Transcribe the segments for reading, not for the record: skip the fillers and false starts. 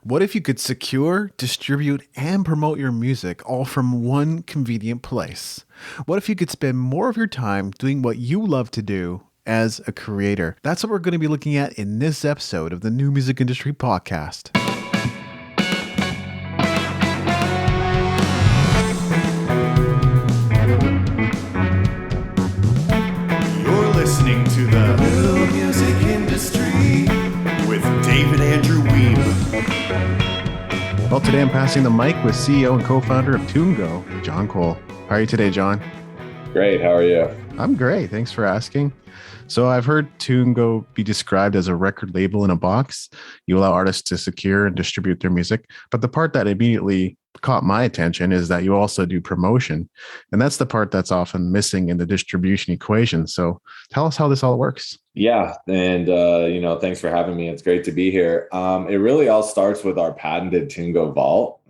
What if you could secure, distribute, and promote your music all from one convenient place? What if you could spend more of your time doing what you love to do as a creator? That's what we're going to be looking at in this episode of the New Music Industry Podcast. You're listening to the New Music Industry with David Andrew Weeb. Well, today I'm passing the mic with CEO and co-founder of TuneGO, John Kohl. How are you today, John? Great. How are you? I'm great. Thanks for asking. So I've heard TuneGO be described as a record label in a box. You allow artists to secure and distribute their music. But the part that immediately caught my attention is that you also do promotion. And that's the part that's often missing in the distribution equation. So tell us how this all works. Yeah. And, thanks for having me. It's great to be here. It really all starts with our patented TuneGO Vault,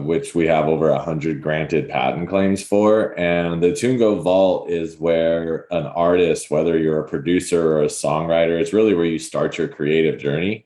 which we have over 100 granted patent claims for. And the TuneGO Vault is where an artist, whether you're a producer or a songwriter, it's really where you start your creative journey.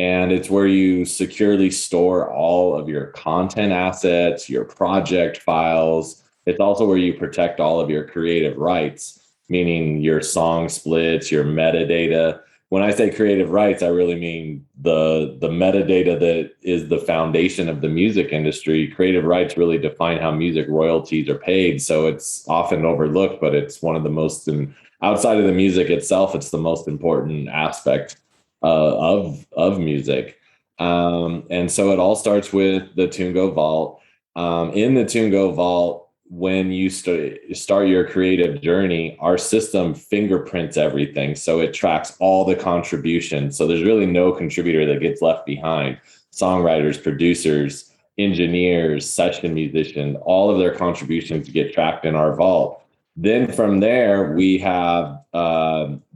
And it's where you securely store all of your content assets, your project files. It's also where you protect all of your creative rights, meaning your song splits, your metadata. When I say creative rights, I really mean the metadata that is the foundation of the music industry. Creative rights really define how music royalties are paid. So it's often overlooked, but it's one of the most, and outside of the music itself, it's the most important aspect of music. And so it all starts with the TuneGO Vault. In the TuneGO Vault, when you start your creative journey, our system fingerprints everything. So it tracks all the contributions. So there's really no contributor that gets left behind. Songwriters, producers, engineers, session musicians, all of their contributions get tracked in our vault. Then from there, we have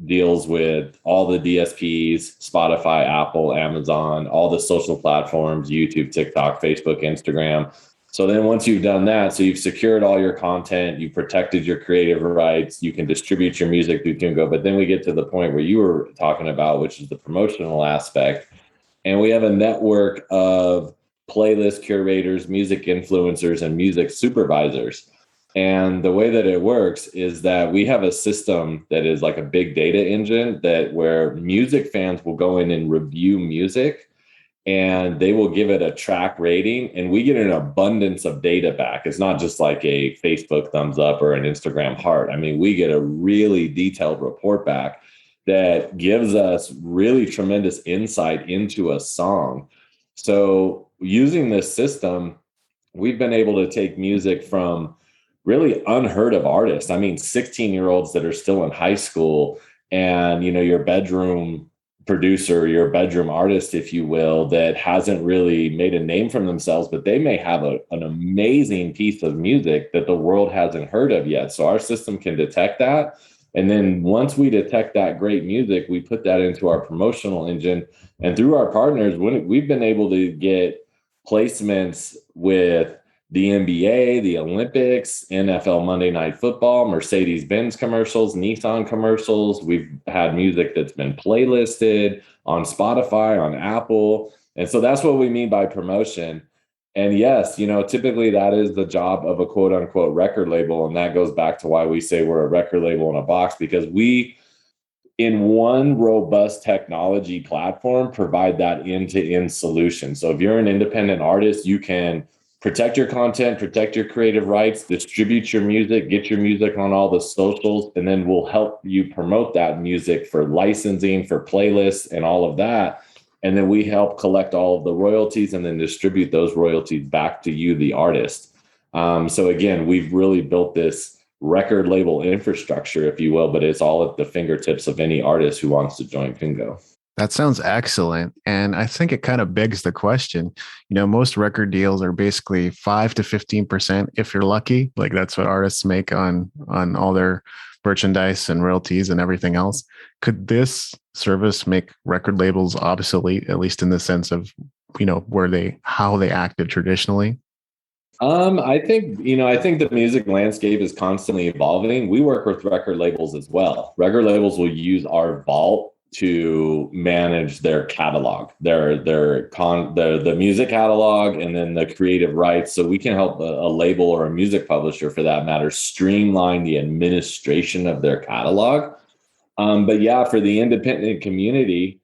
deals with all the DSPs, Spotify, Apple, Amazon, all the social platforms, YouTube, TikTok, Facebook, Instagram. So then once you've done that, so you've secured all your content, you've protected your creative rights, you can distribute your music through TuneGO. But then we get to the point where you were talking about, which is the promotional aspect. And we have a network of playlist curators, music influencers, and music supervisors. And the way that it works is that we have a system that is like a big data engine that where music fans will go in and review music and they will give it a track rating and we get an abundance of data back. It's not just like a Facebook thumbs up or an Instagram heart. I mean, we get a really detailed report back that gives us really tremendous insight into a song. So using this system, we've been able to take music from really unheard of artists. I mean, 16-year-olds that are still in high school and, your bedroom producer, your bedroom artist, if you will, that hasn't really made a name for themselves, but they may have an amazing piece of music that the world hasn't heard of yet. So our system can detect that. And then once we detect that great music, we put that into our promotional engine. And through our partners, we've been able to get placements with the NBA, the Olympics, NFL Monday Night Football, Mercedes-Benz commercials, Nissan commercials. We've had music that's been playlisted on Spotify, on Apple. And so that's what we mean by promotion. And yes, typically that is the job of a quote unquote record label. And that goes back to why we say we're a record label in a box, because we, in one robust technology platform, provide that end-to-end solution. So if you're an independent artist, you can protect your content, protect your creative rights, distribute your music, get your music on all the socials, and then we'll help you promote that music for licensing, for playlists, and all of that. And then we help collect all of the royalties and then distribute those royalties back to you, the artist. So again, we've really built this record label infrastructure, if you will, but it's all at the fingertips of any artist who wants to join TuneGO. That sounds excellent. And I think it kind of begs the question, most record deals are basically 5 to 15% if you're lucky. Like that's what artists make on all their merchandise and royalties and everything else. Could this service make record labels obsolete, at least in the sense of, how they acted traditionally? I think the music landscape is constantly evolving. We work with record labels as well. Record labels will use our vault to manage their catalog, the music catalog, and then the creative rights. So we can help a label or a music publisher, for that matter, streamline the administration of their catalog. But yeah, for the independent community,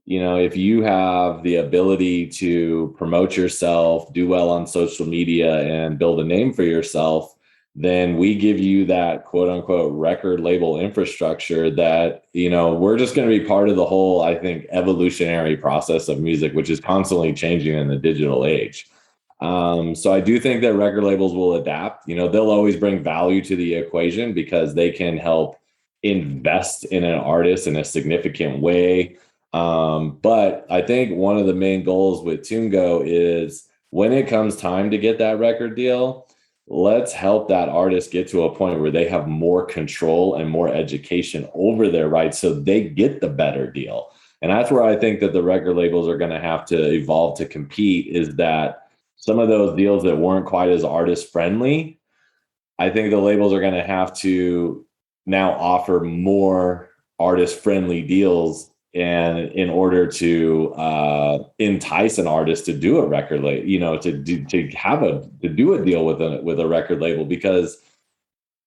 if you have the ability to promote yourself, do well on social media, and build a name for yourself, then we give you that quote unquote record label infrastructure that, we're just going to be part of the whole, I think, evolutionary process of music, which is constantly changing in the digital age. So I do think that record labels will adapt. They'll always bring value to the equation because they can help invest in an artist in a significant way. But I think one of the main goals with TuneGO is, when it comes time to get that record deal, let's help that artist get to a point where they have more control and more education over their rights so they get the better deal. And that's where I think that the record labels are going to have to evolve to compete, is that some of those deals that weren't quite as artist friendly, I think the labels are going to have to now offer more artist friendly deals, and in order to entice an artist to do a record label, to do a deal with a record label, because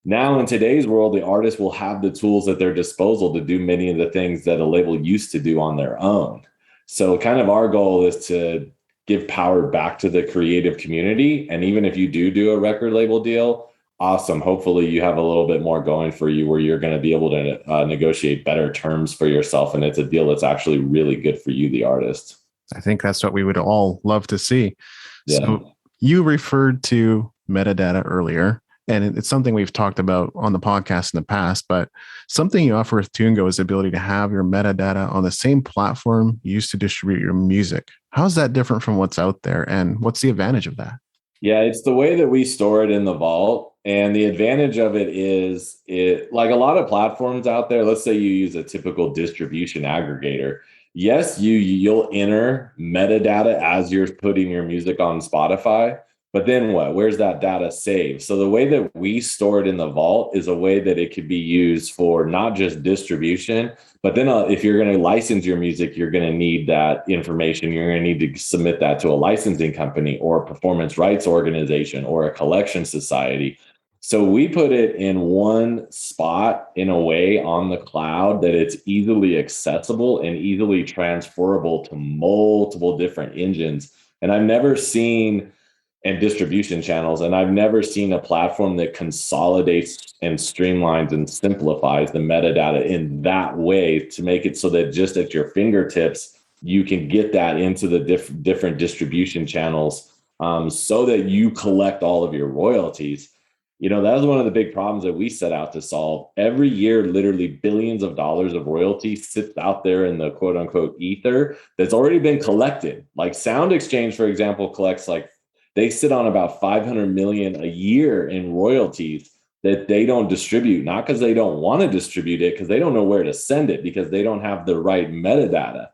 now in today's world, the artist will have the tools at their disposal to do many of the things that a label used to do on their own. So kind of our goal is to give power back to the creative community. And even if you do a record label deal, awesome. Hopefully you have a little bit more going for you where you're going to be able to negotiate better terms for yourself. And it's a deal that's actually really good for you, the artist. I think that's what we would all love to see. Yeah. So you referred to metadata earlier, and it's something we've talked about on the podcast in the past, but something you offer with TuneGO is the ability to have your metadata on the same platform you used to distribute your music. How's that different from what's out there, and what's the advantage of that? Yeah, it's the way that we store it in the vault. And the advantage of it is, like a lot of platforms out there, let's say you use a typical distribution aggregator. Yes, you'll enter metadata as you're putting your music on Spotify, but then what? Where's that data saved? So the way that we store it in the vault is a way that it could be used for not just distribution, but then if you're going to license your music, you're going to need that information. You're going to need to submit that to a licensing company or a performance rights organization or a collection society. So we put it in one spot in a way on the cloud that it's easily accessible and easily transferable to multiple different engines. And I've never seen and distribution channels. And I've never seen a platform that consolidates and streamlines and simplifies the metadata in that way to make it so that just at your fingertips, you can get that into the different distribution channels, so that you collect all of your royalties. That was one of the big problems that we set out to solve. Every year, literally billions of dollars of royalty sits out there in the quote unquote ether that's already been collected. Like Sound Exchange, for example, collects they sit on about 500 million a year in royalties that they don't distribute, not because they don't want to distribute it, because they don't know where to send it, because they don't have the right metadata.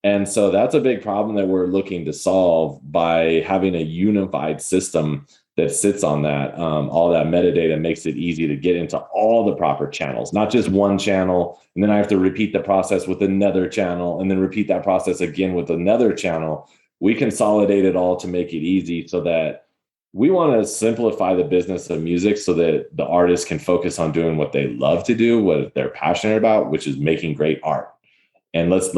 And so that's a big problem that we're looking to solve by having a unified system that sits on that. All that metadata makes it easy to get into all the proper channels, not just one channel. And then I have to repeat the process with another channel and then repeat that process again with another channel. We consolidate it all to make it easy, so that we want to simplify the business of music so that the artists can focus on doing what they love to do, what they're passionate about, which is making great art. And let's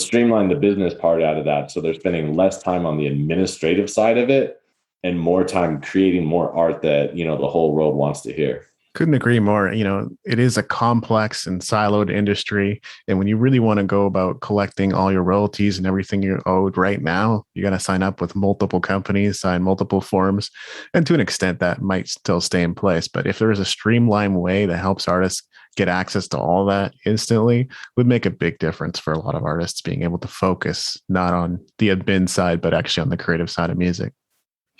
streamline the business part out of that, so they're spending less time on the administrative side of it and more time creating more art that, the whole world wants to hear. Couldn't agree more. It is a complex and siloed industry. And when you really want to go about collecting all your royalties and everything you're owed right now, you got to sign up with multiple companies, sign multiple forms. And to an extent, that might still stay in place. But if there is a streamlined way that helps artists get access to all that instantly, would make a big difference for a lot of artists being able to focus not on the admin side, but actually on the creative side of music.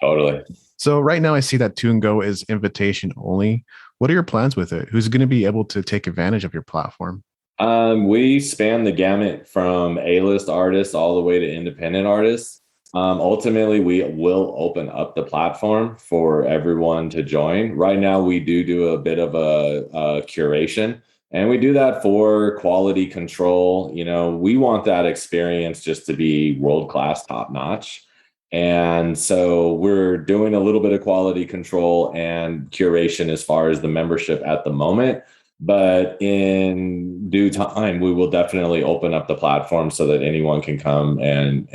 Totally. So right now I see that TuneGO is invitation only. What are your plans with it? Who's going to be able to take advantage of your platform? We span the gamut from A-list artists all the way to independent artists. Ultimately, we will open up the platform for everyone to join. Right now, we do a bit of a curation. And we do that for quality control. We want that experience just to be world-class, top-notch. And so we're doing a little bit of quality control and curation as far as the membership at the moment. But in due time, we will definitely open up the platform so that anyone can come and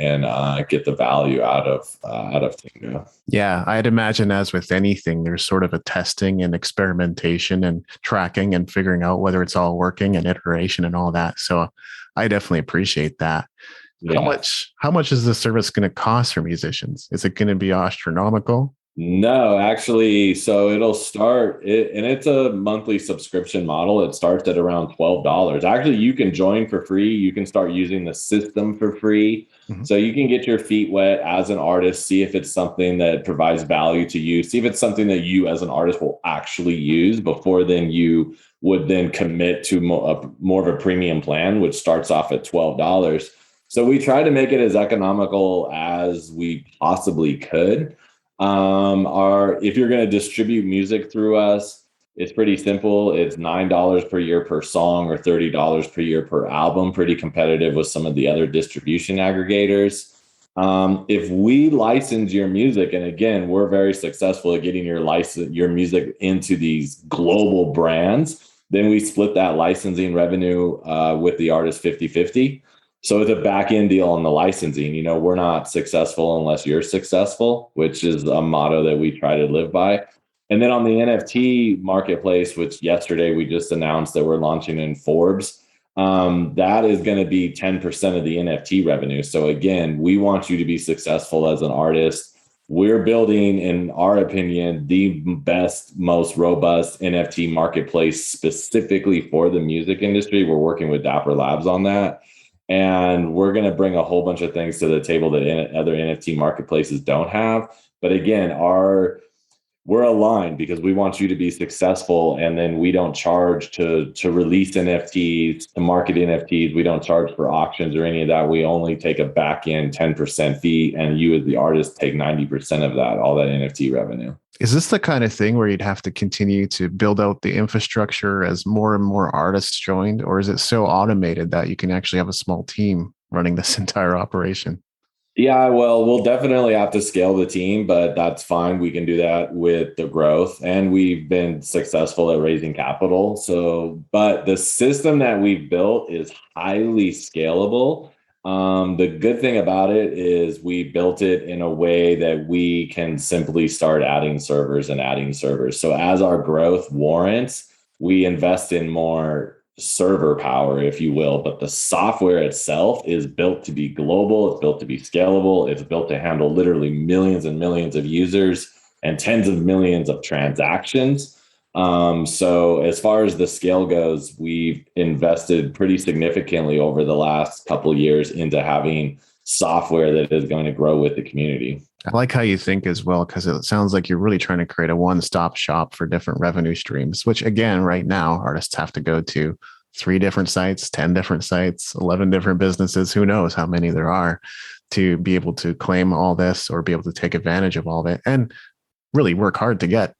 get the value out of TuneGO. Yeah, I'd imagine, as with anything, there's sort of a testing and experimentation and tracking and figuring out whether it's all working and iteration and all that. So I definitely appreciate that. Yeah. How much is the service going to cost for musicians? Is it going to be astronomical? No, actually, so it'll start and it's a monthly subscription model. It starts at around $12. Actually, you can join for free. You can start using the system for free. Mm-hmm. So you can get your feet wet as an artist, see if it's something that provides value to you, see if it's something that you as an artist will actually use before then you would then commit to more of a premium plan, which starts off at $12. So we try to make it as economical as we possibly could. If you're going to distribute music through us, it's pretty simple. It's $9 per year per song or $30 per year per album. Pretty competitive with some of the other distribution aggregators. If we license your music, and again, we're very successful at getting your music into these global brands, then we split that licensing revenue with the artist 50-50. So it's a back end deal on the licensing. We're not successful unless you're successful, which is a motto that we try to live by. And then on the NFT marketplace, which yesterday we just announced that we're launching in Forbes, that is going to be 10% of the NFT revenue. So again, we want you to be successful as an artist. We're building, in our opinion, the best, most robust NFT marketplace specifically for the music industry. We're working with Dapper Labs on that. And we're going to bring a whole bunch of things to the table that other NFT marketplaces don't have. But again, we're aligned because we want you to be successful. And then we don't charge to release NFTs, to market NFTs. We don't charge for auctions or any of that. We only take a back end 10% fee. And you as the artist take 90% of that, all that NFT revenue. Is this the kind of thing where you'd have to continue to build out the infrastructure as more and more artists joined? Or is it so automated that you can actually have a small team running this entire operation? Yeah, well, we'll definitely have to scale the team, but that's fine. We can do that with the growth. And we've been successful at raising capital. But the system that we've built is highly scalable. The good thing about it is we built it in a way that we can simply start adding servers and adding servers. So as our growth warrants, we invest in more server power, if you will, but the software itself is built to be global. It's built to be scalable. It's built to handle literally millions and millions of users and tens of millions of transactions. So as far as the scale goes, we've invested pretty significantly over the last couple of years into having software that is going to grow with the community. I like how you think as well, because it sounds like you're really trying to create a one-stop shop for different revenue streams, which again, right now, artists have to go to 3 different sites, 10 different sites, 11 different businesses, who knows how many there are, to be able to claim all this or be able to take advantage of all of it and really work hard to get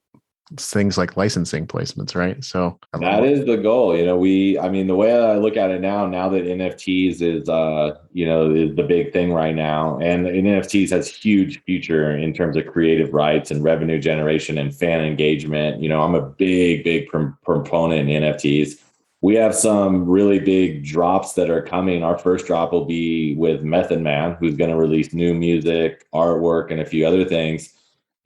things like licensing placements, right? So that is the goal. The way I look at it now that NFTs is the big thing right now, and NFTs has huge future in terms of creative rights and revenue generation and fan engagement. I'm a big proponent in NFTs. We have some really big drops that are coming. Our first drop will be with Method Man, who's going to release new music, artwork, and a few other things.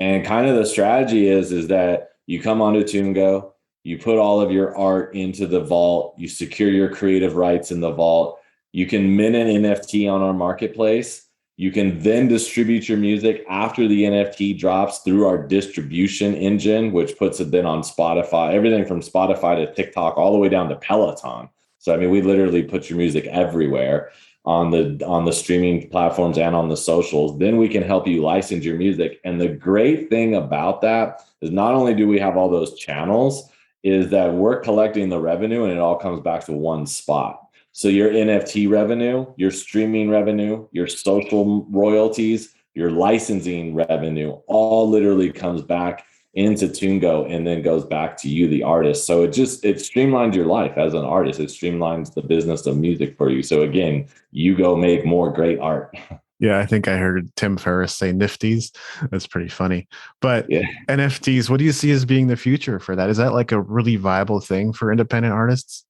And kind of the strategy is that you come onto TuneGO, you put all of your art into the vault, you secure your creative rights in the vault, you can mint an NFT on our marketplace, you can then distribute your music after the NFT drops through our distribution engine, which puts it then on Spotify, everything from Spotify to TikTok, all the way down to Peloton. So, we literally put your music everywhere on the streaming platforms and on the socials. Then we can help you license your music. And the great thing about that is not only do we have all those channels, is that we're collecting the revenue and it all comes back to one spot. So your NFT revenue, your streaming revenue, your social royalties, your licensing revenue, all literally comes back into TuneGo and then goes back to you, the artist. So it streamlines your life as an artist. It streamlines the business of music for you. So again, you go make more great art. Yeah, I think I heard Tim Ferriss say nifties. That's pretty funny. But Yeah, NFTs, what do you see as being the future for that? Is that like a really viable thing for independent artists?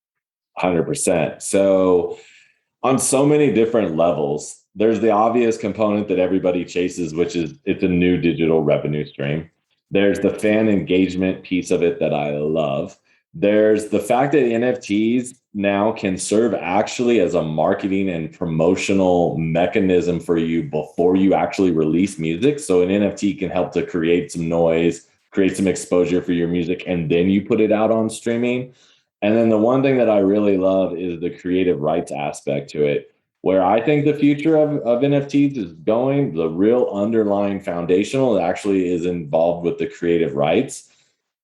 100%. So on so many different levels, there's the obvious component that everybody chases, which is it's a new digital revenue stream. There's the fan engagement piece of it that I love. There's the fact that NFTs now can serve actually as a marketing and promotional mechanism for you before you actually release music. So an NFT can help to create some noise, create some exposure for your music, and then you put it out on streaming. And then the one thing that I really love is the creative rights aspect to it, where I think the future of NFTs is going, the real underlying foundational that actually is involved with the creative rights.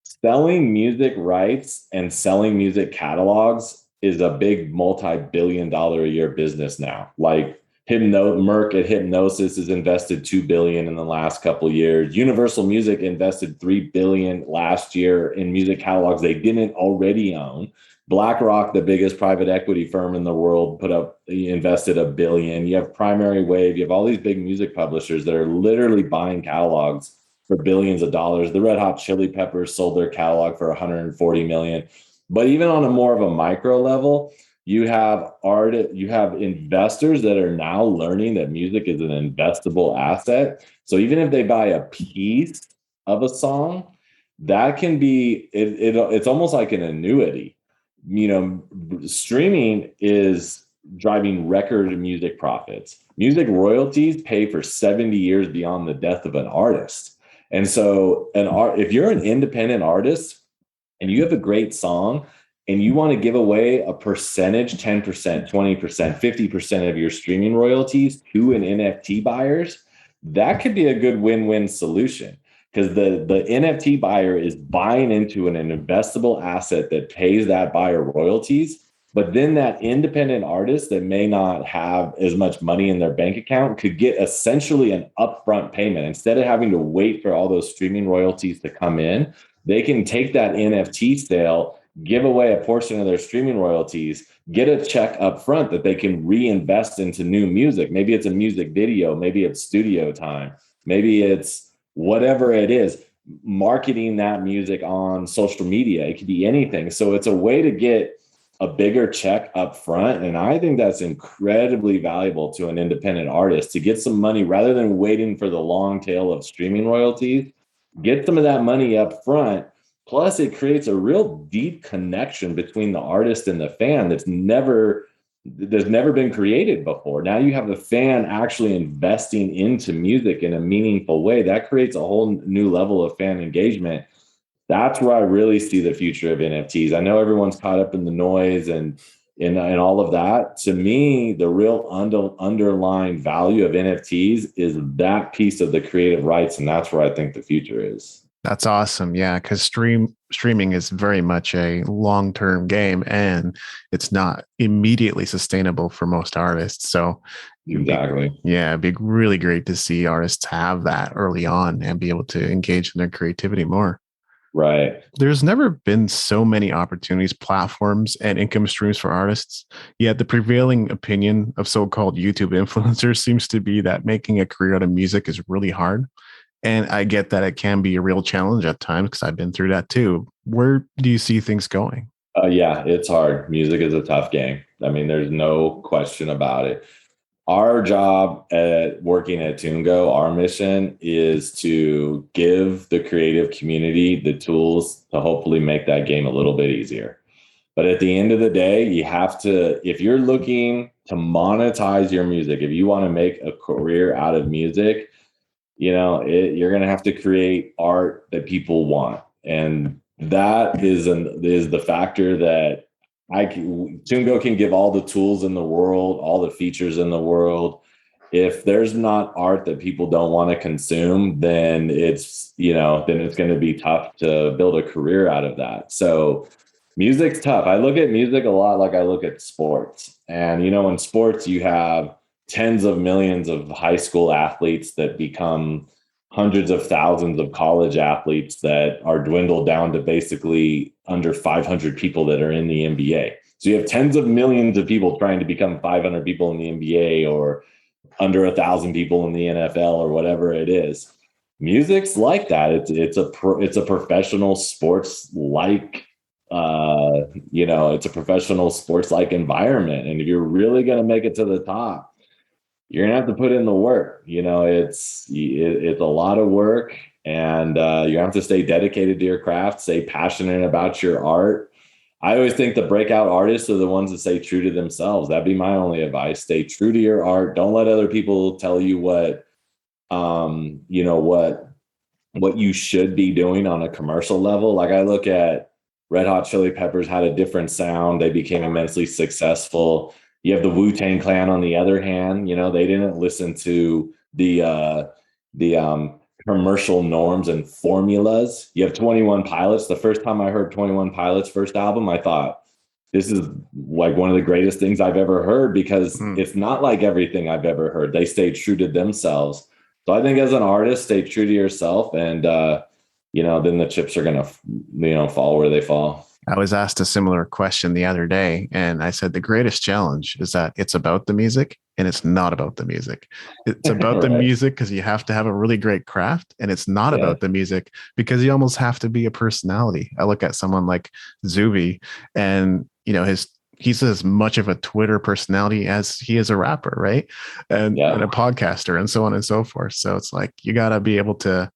Selling music rights and selling music catalogs is a big multi-billion dollar a year business now. Like Merck at Hypnosis has invested 2 billion in the last couple of years. Universal Music invested 3 billion last year in music catalogs they didn't already own. BlackRock, the biggest private equity firm in the world, invested 1 billion. You have Primary Wave, you have all these big music publishers that are literally buying catalogs for billions of dollars. The Red Hot Chili Peppers sold their catalog for 140 million. But even on a more of a micro level, you have investors that are now learning that music is an investable asset. So even if they buy a piece of a song, that can be it's almost like an annuity. Streaming is driving record music profits. Music royalties pay for 70 years beyond the death of an artist. And so if you're an independent artist and you have a great song, and you want to give away a percentage, 10%, 20%, 50% of your streaming royalties to an NFT buyers, that could be a good win-win solution, because the NFT buyer is buying into an investable asset that pays that buyer royalties. But then that independent artist that may not have as much money in their bank account could get essentially an upfront payment. Instead of having to wait for all those streaming royalties to come in, they can take that NFT sale, give away a portion of their streaming royalties, get a check up front that they can reinvest into new music. Maybe it's a music video, maybe it's studio time, maybe it's whatever it is, marketing that music on social media. It could be anything. So it's a way to get a bigger check up front. And I think that's incredibly valuable to an independent artist to get some money rather than waiting for the long tail of streaming royalties. Get some of that money up front. Plus, it creates a real deep connection between the artist and the fan that's never been created before. Now you have the fan actually investing into music in a meaningful way. That creates a whole new level of fan engagement. That's where I really see the future of NFTs. I know everyone's caught up in the noise and all of that. To me, the real underlying value of NFTs is that piece of the creative rights, and that's where I think the future is. That's awesome. Yeah, because streaming is very much a long-term game, and it's not immediately sustainable for most artists. So exactly. It'd be really great to see artists have that early on and be able to engage in their creativity more. Right. There's never been so many opportunities, platforms, and income streams for artists. Yet the prevailing opinion of so-called YouTube influencers seems to be that making a career out of music is really hard. And I get that it can be a real challenge at times because I've been through that too. Where do you see things going? Yeah, it's hard. Music is a tough game. I mean, there's no question about it. Our job at working at TuneGo, our mission is to give the creative community the tools to hopefully make that game a little bit easier. But at the end of the day, you have to, if you're looking to monetize your music, if you want to make a career out of music, you're going to have to create art that people want. And that is the factor that TuneGo can give all the tools in the world, all the features in the world. If there's not art that people don't want to consume, then it's going to be tough to build a career out of that. So music's tough. I look at music a lot like I look at sports. And, in sports, you have tens of millions of high school athletes that become hundreds of thousands of college athletes that are dwindled down to basically under 500 people that are in the NBA. So you have tens of millions of people trying to become 500 people in the NBA, or under 1,000 people in the NFL, or whatever it is. Music's like that. It's a professional sports like it's a professional sports like environment. And if you're really going to make it to the top, you're gonna have to put in the work. It's a lot of work, and you have to stay dedicated to your craft, stay passionate about your art. I always think the breakout artists are the ones that stay true to themselves. That'd be my only advice. Stay true to your art. Don't let other people tell you what you should be doing on a commercial level. Like, I look at Red Hot Chili Peppers had a different sound. They became immensely successful. You have the Wu-Tang Clan on the other hand. They didn't listen to the commercial norms and formulas. You have 21 Pilots. The first time I heard 21 Pilots' first album, I thought, this is like one of the greatest things I've ever heard, because it's not like everything I've ever heard. They stayed true to themselves. So I think as an artist, stay true to yourself, and then the chips are gonna fall where they fall. I was asked a similar question the other day, and I said the greatest challenge is that it's about the music and it's not about the music. It's about the music because you have to have a really great craft, and it's not about the music because you almost have to be a personality. I look at someone like Zuby, and he's as much of a Twitter personality as he is a rapper, right? And a podcaster, and so on and so forth. So it's like you got to be able to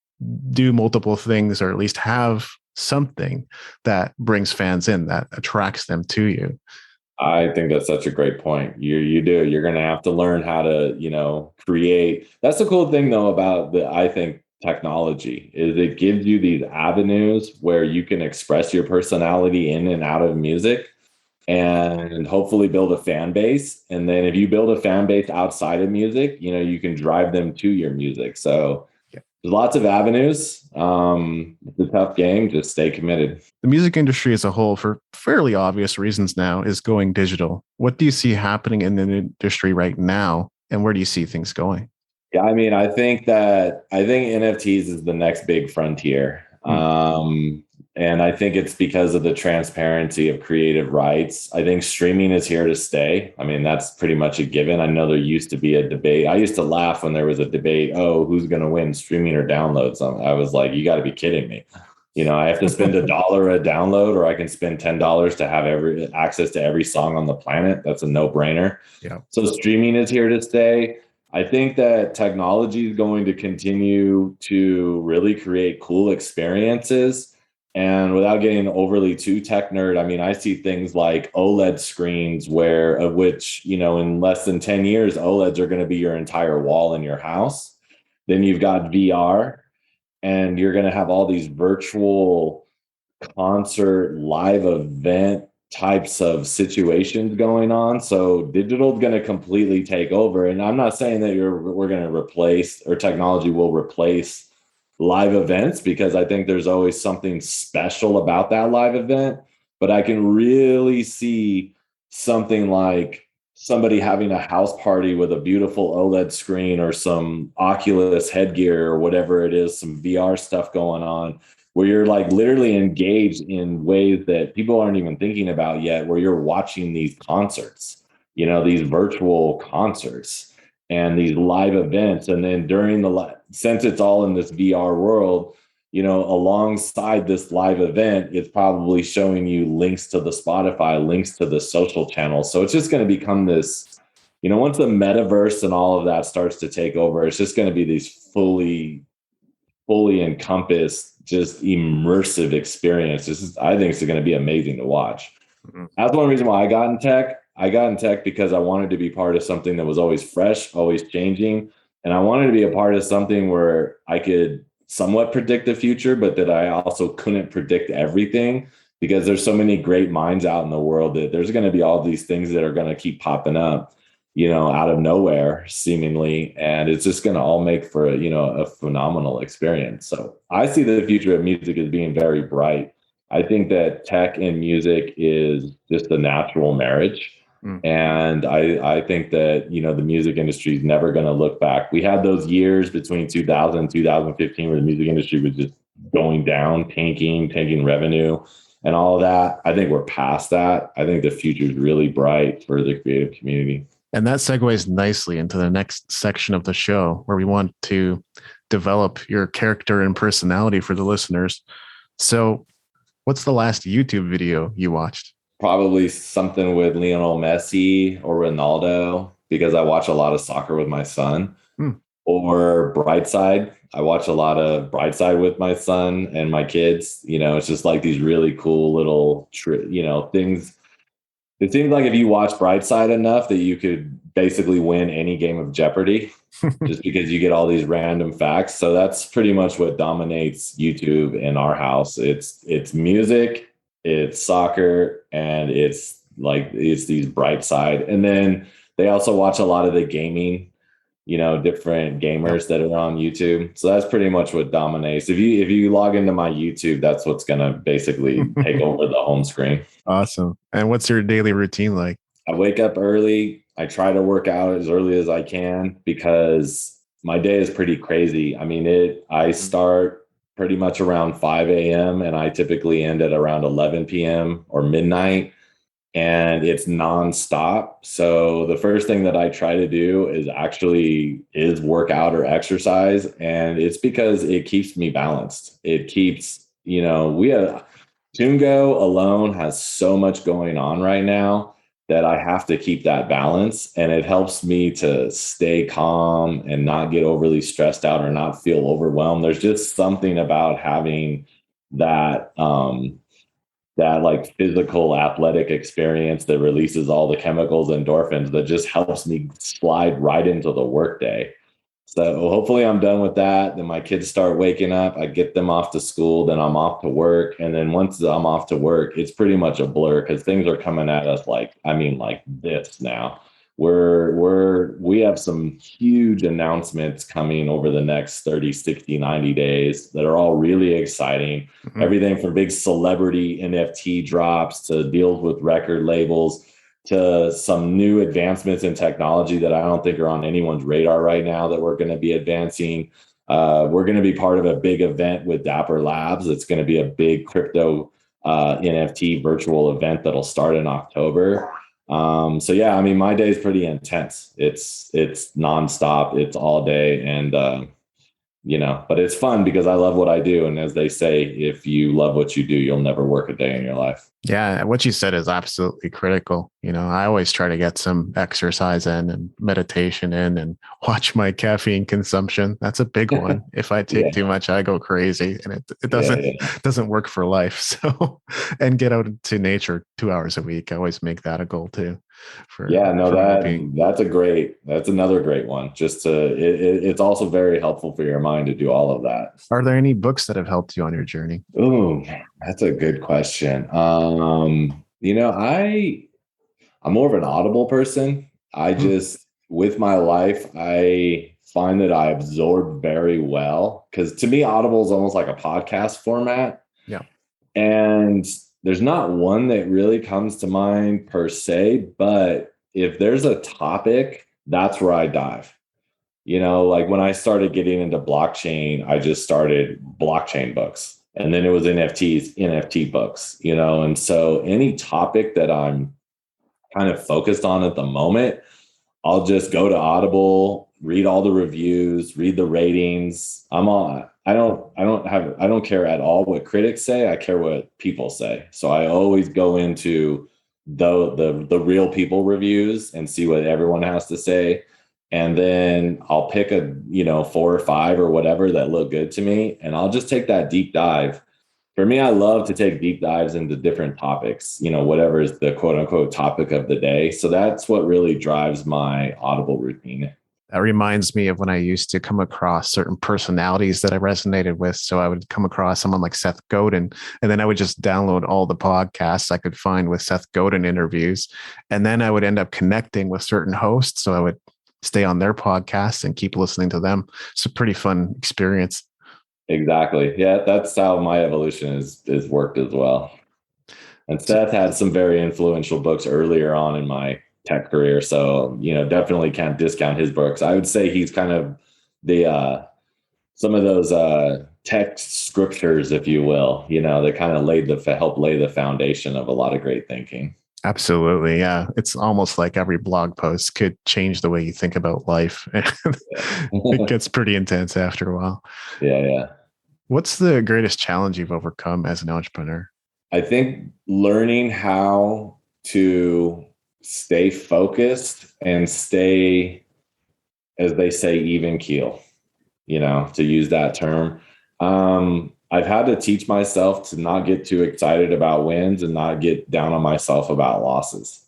do multiple things, or at least have something that brings fans in, that attracts them to you. I think that's such a great point. You're going to have to learn how to, create. That's the cool thing though about I think technology is it gives you these avenues where you can express your personality in and out of music, and hopefully build a fan base. And then if you build a fan base outside of music, you can drive them to your music. So there's lots of avenues. It's a tough game. Just stay committed. The music industry as a whole, for fairly obvious reasons now, is going digital. What do you see happening in the industry right now, and where do you see things going? Yeah, I mean, I think NFTs is the next big frontier. And I think it's because of the transparency of creative rights. I think streaming is here to stay. I mean, that's pretty much a given. I know there used to be a debate. I used to laugh when there was a debate, who's going to win, streaming or downloads? I was like, you got to be kidding me. I have to spend $1 a download, or I can spend $10 to have access to every song on the planet. That's a no-brainer. Yeah. So streaming is here to stay. I think that technology is going to continue to really create cool experiences. And without getting overly too tech nerd, I mean, I see things like OLED screens which, in less than 10 years, OLEDs are going to be your entire wall in your house. Then you've got VR, and you're going to have all these virtual concert, live event types of situations going on. So digital is going to completely take over. And I'm not saying that we're going to replace, or technology will replace, live events, because I think there's always something special about that live event. But I can really see something like somebody having a house party with a beautiful OLED screen, or some Oculus headgear, or whatever it is, some VR stuff going on, where you're like literally engaged in ways that people aren't even thinking about yet, where you're watching these concerts, these virtual concerts and these live events. And then since it's all in this VR world, alongside this live event, it's probably showing you links to the Spotify, links to the social channels. So it's just going to become this, once the metaverse and all of that starts to take over, it's just going to be these fully encompassed, just immersive experience. I think it's going to be amazing to watch. Mm-hmm. That's one reason why I got in tech. I got in tech because I wanted to be part of something that was always fresh, always changing. And I wanted to be a part of something where I could somewhat predict the future, but that I also couldn't predict everything, because there's so many great minds out in the world that there's going to be all these things that are going to keep popping up, out of nowhere seemingly. And it's just going to all make for a phenomenal experience. So I see the future of music as being very bright. I think that tech and music is just a natural marriage. Mm. And I think that, you know, the music industry is never going to look back. We had those years between 2000 and 2015 where the music industry was just going down, tanking revenue and all of that. I think we're past that. I think the future is really bright for the creative community. And that segues nicely into the next section of the show where we want to develop your character and personality for the listeners. So, what's the last YouTube video you watched? Probably something with Lionel Messi or Ronaldo, because I watch a lot of soccer with my son. Hmm. Or Brightside. I watch a lot of Brightside with my son and my kids. You know, it's just like these really cool little, things. It seems like if you watch Brightside enough that you could basically win any game of Jeopardy just because you get all these random facts. So that's pretty much what dominates YouTube in our house. It's music, it's soccer, and it's these Brightside. And then they also watch a lot of the gaming, different gamers that are on YouTube. So that's pretty much what dominates. If you log into my YouTube, that's what's going to basically take over the home screen. Awesome. And what's your daily routine like? I wake up early. I try to work out as early as I can because my day is pretty crazy. I mean, I start pretty much around 5 a.m. and I typically end at around 11 p.m. or midnight. And it's nonstop. So the first thing that I try to do is work out or exercise. And it's because it keeps me balanced. It keeps, TuneGO alone has so much going on right now that I have to keep that balance. And it helps me to stay calm and not get overly stressed out or not feel overwhelmed. There's just something about having that, that like physical athletic experience that releases all the chemicals, endorphins, that just helps me slide right into the workday. So hopefully I'm done with that. Then my kids start waking up. I get them off to school. Then I'm off to work. And then once I'm off to work, it's pretty much a blur because things are coming at us like this now. We have some huge announcements coming over the next 30, 60, 90 days that are all really exciting. Mm-hmm. Everything from big celebrity NFT drops to deals with record labels to some new advancements in technology that I don't think are on anyone's radar right now that we're going to be advancing. We're going to be part of a big event with Dapper Labs. It's going to be a big crypto NFT virtual event that'll start in October. So yeah, I mean, my day is pretty intense. It's nonstop. It's all day. And, but it's fun because I love what I do. And as they say, if you love what you do, you'll never work a day in your life. Yeah. What you said is absolutely critical. I always try to get some exercise in and meditation in and watch my caffeine consumption. That's a big one. If I take too much, I go crazy and it doesn't work for life. So, and get out into nature 2 hours a week. I always make that a goal too. That's another great one. It's also very helpful for your mind to do all of that. Are there any books that have helped you on your journey? Oh, that's a good question. I'm more of an Audible person. With my life, I find that I absorb very well because to me, Audible is almost like a podcast format. Yeah. And there's not one that really comes to mind per se, but if there's a topic, that's where I dive. Like when I started getting into blockchain, I just started blockchain books. And then it was NFTs, NFT books, and so any topic that I'm kind of focused on at the moment, I'll just go to Audible, read all the reviews, read the ratings. I don't care at all what critics say. I care what people say. So I always go into the real people reviews and see what everyone has to say. And then I'll pick 4 or 5 or whatever that look good to me. And I'll just take that deep dive. For me, I love to take deep dives into different topics, whatever is the quote unquote topic of the day. So that's what really drives my Audible routine. That reminds me of when I used to come across certain personalities that I resonated with. So I would come across someone like Seth Godin, and then I would just download all the podcasts I could find with Seth Godin interviews. And then I would end up connecting with certain hosts. So I would stay on their podcasts and keep listening to them. It's a pretty fun experience. Exactly. Yeah, that's how my evolution is worked as well. And Seth had some very influential books earlier on in my tech career. So, definitely can't discount his books. I would say he's kind of the, some of those tech scriptures, if you will, that kind of help lay the foundation of a lot of great thinking. Absolutely. Yeah. It's almost like every blog post could change the way you think about life. It gets pretty intense after a while. Yeah. What's the greatest challenge you've overcome as an entrepreneur? I think learning how to stay focused and stay, as they say, even keel, to use that term. I've had to teach myself to not get too excited about wins and not get down on myself about losses,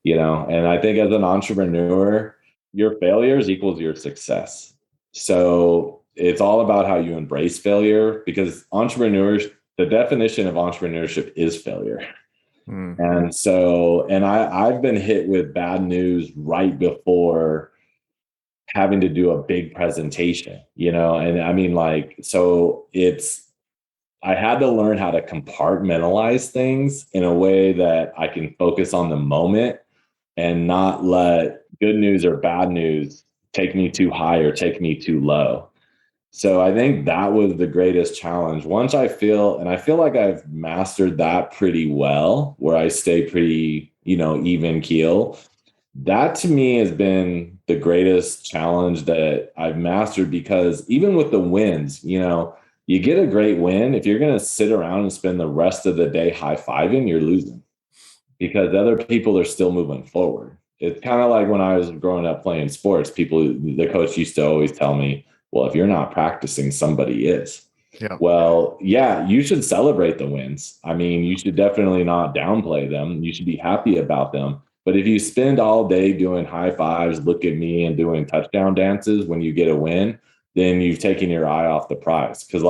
and I think as an entrepreneur, your failures equals your success. So it's all about how you embrace failure, because the definition of entrepreneurship is failure. And so, I've been hit with bad news right before having to do a big presentation, and I mean, I had to learn how to compartmentalize things in a way that I can focus on the moment and not let good news or bad news take me too high or take me too low. So I think that was the greatest challenge. Once I feel like I've mastered that pretty well, where I stay pretty, even keel. That to me has been the greatest challenge that I've mastered, because even with the wins, you get a great win. If you're going to sit around and spend the rest of the day high-fiving, you're losing, because other people are still moving forward. It's kind of like when I was growing up playing sports, the coach used to always tell me, well, if you're not practicing, somebody is. Yeah. Well, yeah, you should celebrate the wins. I mean, you should definitely not downplay them. You should be happy about them. But if you spend all day doing high fives, look at me, and doing touchdown dances when you get a win, then you've taken your eye off the prize. Because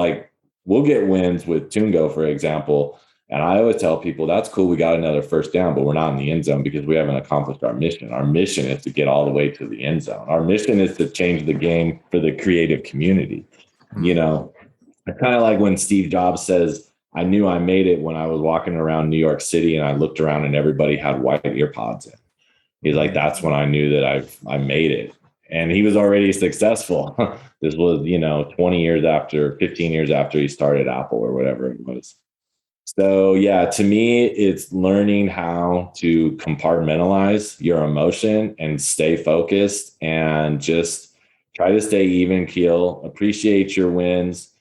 we'll get wins with TuneGO, for example. And I always tell people, that's cool, we got another first down, but we're not in the end zone because we haven't accomplished our mission. Our mission is to get all the way to the end zone. Our mission is to change the game for the creative community. It's kind of like when Steve Jobs says, I knew I made it when I was walking around New York City and I looked around and everybody had white ear pods in. He's like, that's when I knew that I made it. And he was already successful. This was, 15 years after he started Apple or whatever it was. So yeah, to me, it's learning how to compartmentalize your emotion and stay focused and just try to stay even keel, appreciate your wins,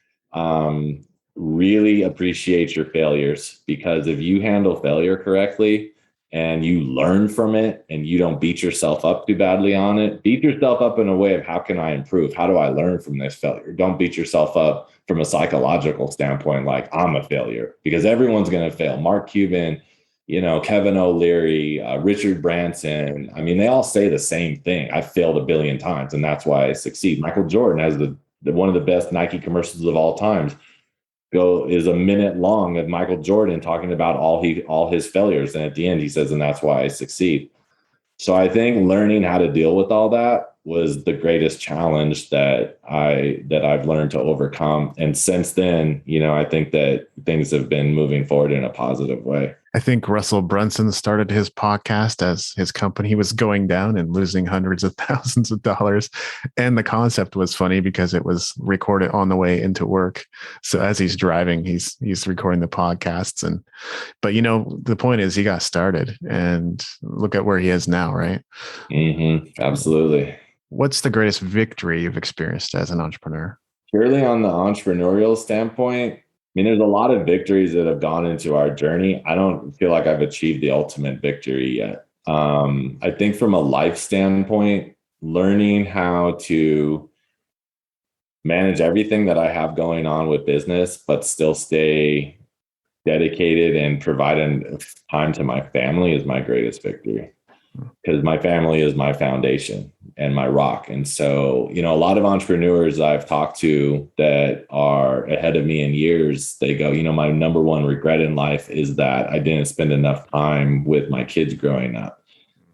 really appreciate your failures, because if you handle failure correctly and you learn from it and you don't beat yourself up too badly on it, beat yourself up in a way of, how can I improve? How do I learn from this failure? Don't beat yourself up from a psychological standpoint, like I'm a failure, because everyone's going to fail. Mark Cuban, Kevin O'Leary, Richard Branson. I mean, they all say the same thing. I failed a billion times and that's why I succeed. Michael Jordan has one of the best Nike commercials of all times. Is a minute long of Michael Jordan talking about all his failures. And at the end he says, and that's why I succeed. So I think learning how to deal with all that was the greatest challenge that I've learned to overcome. And since then, I think that things have been moving forward in a positive way. I think Russell Brunson started his podcast as his company was going down and losing hundreds of thousands of dollars. And the concept was funny because it was recorded on the way into work. So as he's driving, he's recording the podcasts. But the point is he got started and look at where he is now, right? Mm-hmm. Absolutely. What's the greatest victory you've experienced as an entrepreneur? Purely on the entrepreneurial standpoint, there's a lot of victories that have gone into our journey. I don't feel like I've achieved the ultimate victory yet. I think from a life standpoint, learning how to manage everything that I have going on with business, but still stay dedicated and provide time to my family is my greatest victory, because my family is my foundation and my rock. And so, a lot of entrepreneurs I've talked to that are ahead of me in years, they go, my number one regret in life is that I didn't spend enough time with my kids growing up.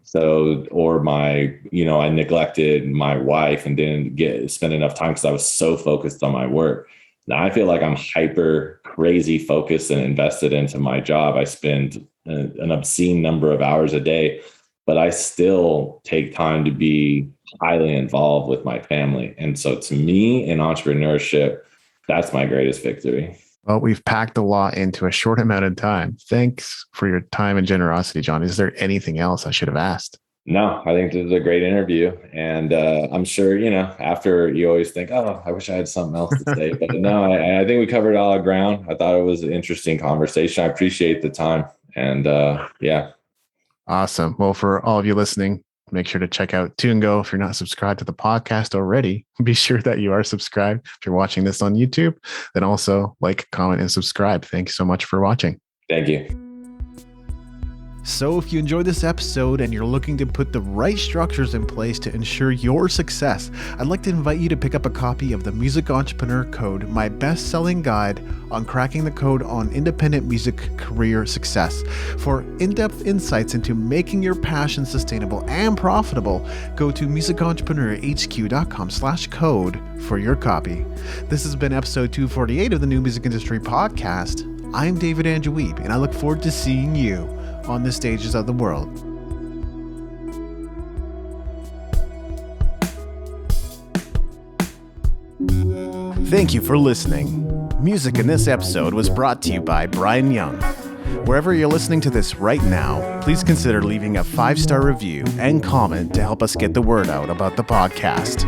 So, or I neglected my wife and didn't spend enough time because I was so focused on my work. Now I feel like I'm hyper crazy focused and invested into my job. I spend an obscene number of hours a day. but I still take time to be highly involved with my family. And so to me, in entrepreneurship, that's my greatest victory. Well, we've packed a lot into a short amount of time. Thanks for your time and generosity, John. Is there anything else I should have asked? No, I think this is a great interview. And I'm sure, after you always think, oh, I wish I had something else to say. But no, I think we covered all the ground. I thought it was an interesting conversation. I appreciate the time. And yeah. Awesome. Well, for all of you listening, make sure to check out TuneGO. If you're not subscribed to the podcast already, be sure that you are subscribed. If you're watching this on YouTube, then also like, comment, and subscribe. Thank you so much for watching. Thank you. So if you enjoyed this episode and you're looking to put the right structures in place to ensure your success, I'd like to invite you to pick up a copy of the Music Entrepreneur Code, my best-selling guide on cracking the code on independent music career success. For in-depth insights into making your passion sustainable and profitable, go to musicentrepreneurhq.com/code for your copy. This has been episode 248 of the New Music Industry Podcast. I'm David Andrew Wiebe, and I look forward to seeing you on the stages of the world. Thank you for listening. Music in this episode was brought to you by Brian Young. Wherever you're listening to this right now, please consider leaving a 5-star review and comment to help us get the word out about the podcast.